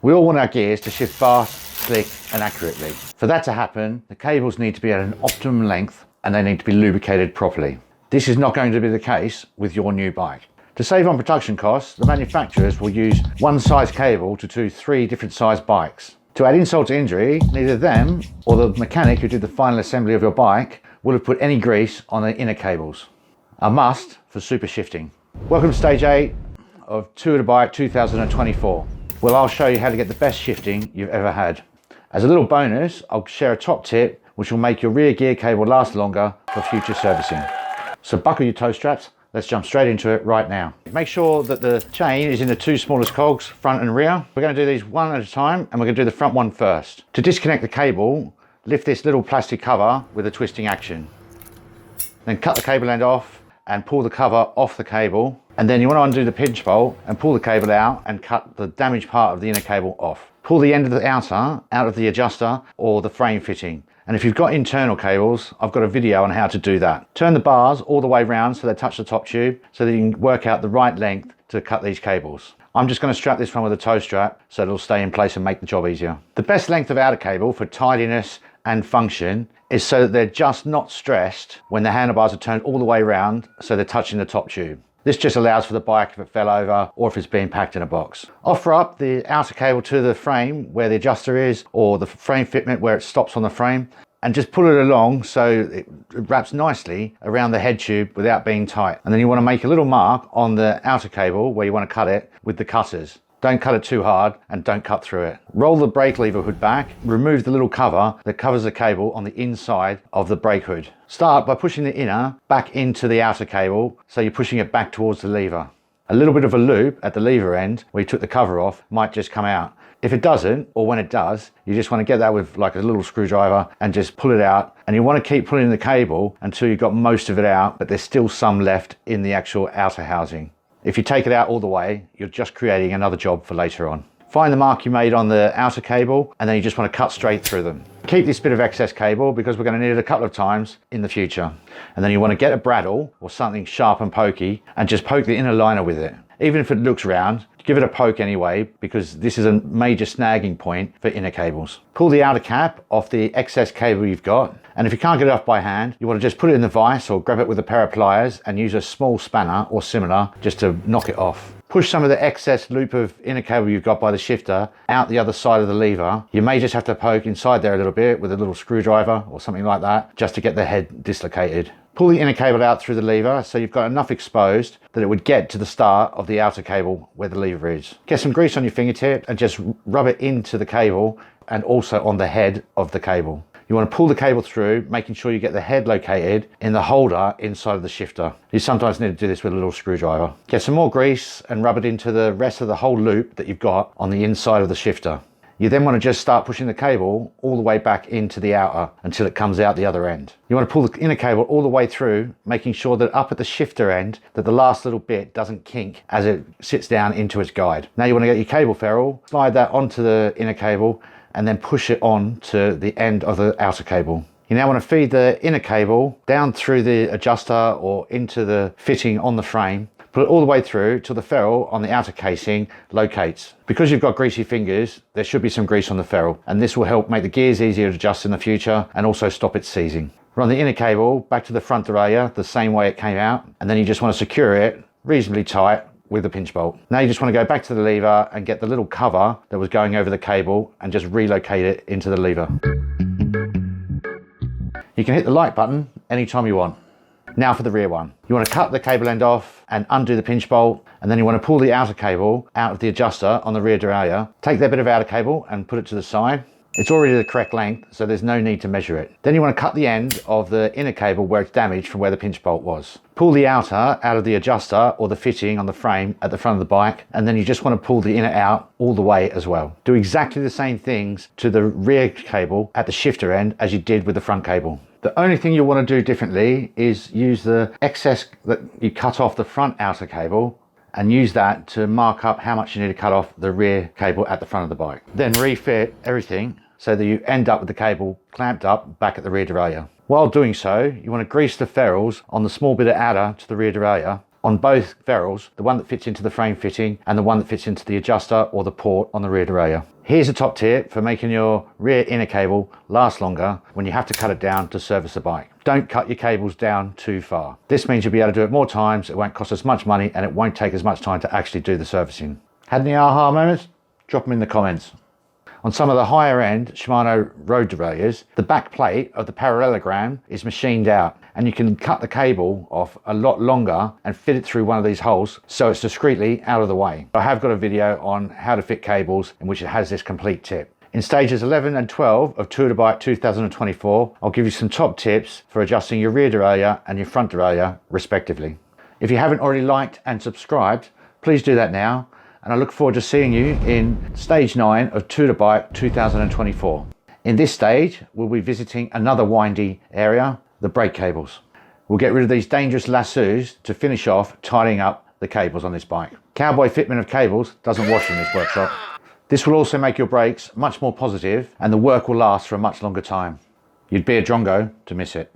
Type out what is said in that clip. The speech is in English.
We all want our gears to shift fast, slick and accurately. For that to happen, the cables need to be at an optimum length and they need to be lubricated properly. This is not going to be the case with your new bike. To save on production costs, the manufacturers will use one size cable to do 3 different size bikes. To add insult to injury, neither them or the mechanic who did the final assembly of your bike will have put any grease on the inner cables. A must for super shifting. Welcome to stage 8 of Tour de Bike 2024. Well, I'll show you how to get the best shifting you've ever had. As a little bonus, I'll share a top tip which will make your rear gear cable last longer for future servicing. So buckle your toe straps, let's jump straight into it right now. Make sure that the chain is in the 2 smallest cogs, front and rear. We're going to do these one at a time and we're going to do the front one first. To disconnect the cable, lift this little plastic cover with a twisting action. Then cut the cable end off and pull the cover off the cable. And then you want to undo the pinch bolt and pull the cable out and cut the damaged part of the inner cable off. Pull the end of the outer out of the adjuster or the frame fitting. And if you've got internal cables, I've got a video on how to do that. Turn the bars all the way around so they touch the top tube so that you can work out the right length to cut these cables. I'm just going to strap this one with a toe strap so it'll stay in place and make the job easier. The best length of outer cable for tidiness and function is so that they're just not stressed when the handlebars are turned all the way around so they're touching the top tube. This just allows for the bike if it fell over or if it's being packed in a box. Offer up the outer cable to the frame where the adjuster is or the frame fitment where it stops on the frame and just pull it along so it wraps nicely around the head tube without being tight. And then you want to make a little mark on the outer cable where you want to cut it with the cutters. Don't cut it too hard and don't cut through it. Roll the brake lever hood back, remove the little cover that covers the cable on the inside of the brake hood. Start by pushing the inner back into the outer cable so you're pushing it back towards the lever. A little bit of a loop at the lever end where you took the cover off might just come out. If it doesn't, or when it does, you just want to get that with like a little screwdriver and just pull it out. And you want to keep pulling the cable until you've got most of it out, but there's still some left in the actual outer housing. If you take it out all the way, you're just creating another job for later on. Find the mark you made on the outer cable and then you just want to cut straight through them. Keep this bit of excess cable because we're going to need it a couple of times in the future. And then you want to get a bradawl or something sharp and pokey and just poke the inner liner with it. Even if it looks round, give it a poke anyway because this is a major snagging point for inner cables. Pull the outer cap off the excess cable you've got, and if you can't get it off by hand, you want to just put it in the vise or grab it with a pair of pliers and use a small spanner or similar just to knock it off. Push some of the excess loop of inner cable you've got by the shifter out the other side of the lever. You may just have to poke inside there a little bit with a little screwdriver or something like that just to get the head dislocated. Pull the inner cable out through the lever so you've got enough exposed that it would get to the start of the outer cable where the lever is. Get some grease on your fingertip and just rub it into the cable and also on the head of the cable. You want to pull the cable through, making sure you get the head located in the holder inside of the shifter. You sometimes need to do this with a little screwdriver. Get some more grease and rub it into the rest of the whole loop that you've got on the inside of the shifter. You then want to just start pushing the cable all the way back into the outer until it comes out the other end. You want to pull the inner cable all the way through, making sure that up at the shifter end that the last little bit doesn't kink as it sits down into its guide. Now you want to get your cable ferrule, slide that onto the inner cable and then push it on to the end of the outer cable. You now want to feed the inner cable down through the adjuster or into the fitting on the frame. Put it all the way through till the ferrule on the outer casing locates. Because you've got greasy fingers, there should be some grease on the ferrule, and this will help make the gears easier to adjust in the future and also stop it seizing. Run the inner cable back to the front derailleur the same way it came out, and then you just want to secure it reasonably tight with a pinch bolt. Now you just want to go back to the lever and get the little cover that was going over the cable and just relocate it into the lever. You can hit the like button anytime you want. Now for the rear one. You want to cut the cable end off and undo the pinch bolt, and then you want to pull the outer cable out of the adjuster on the rear derailleur. Take that bit of outer cable and put it to the side. It's already the correct length, so there's no need to measure it. Then you want to cut the end of the inner cable where it's damaged from where the pinch bolt was. Pull the outer out of the adjuster or the fitting on the frame at the front of the bike, and then you just want to pull the inner out all the way as well. Do exactly the same things to the rear cable at the shifter end as you did with the front cable. The only thing you want to do differently is use the excess that you cut off the front outer cable and use that to mark up how much you need to cut off the rear cable at the front of the bike. Then refit everything so that you end up with the cable clamped up back at the rear derailleur. While doing so, you want to grease the ferrules on the small bit of adder to the rear derailleur on both ferrules, the one that fits into the frame fitting and the one that fits into the adjuster or the port on the rear derailleur. Here's a top tip for making your rear inner cable last longer when you have to cut it down to service a bike. Don't cut your cables down too far. This means you'll be able to do it more times, it won't cost as much money, and it won't take as much time to actually do the servicing. Had any aha moments? Drop them in the comments. On some of the higher end Shimano road derailleurs, the back plate of the parallelogram is machined out, and you can cut the cable off a lot longer and fit it through one of these holes so it's discreetly out of the way. I have got a video on how to fit cables in which it has this complete tip. In stages 11 and 12 of Tour de Bike 2024, I'll give you some top tips for adjusting your rear derailleur and your front derailleur respectively. If you haven't already liked and subscribed, please do that now, and I look forward to seeing you in stage 9 of Tour de Bike 2024. In this stage, we'll be visiting another windy area, the brake cables. We'll get rid of these dangerous lassos to finish off tidying up the cables on this bike. Cowboy fitment of cables doesn't wash in this workshop. This will also make your brakes much more positive and the work will last for a much longer time. You'd be a drongo to miss it.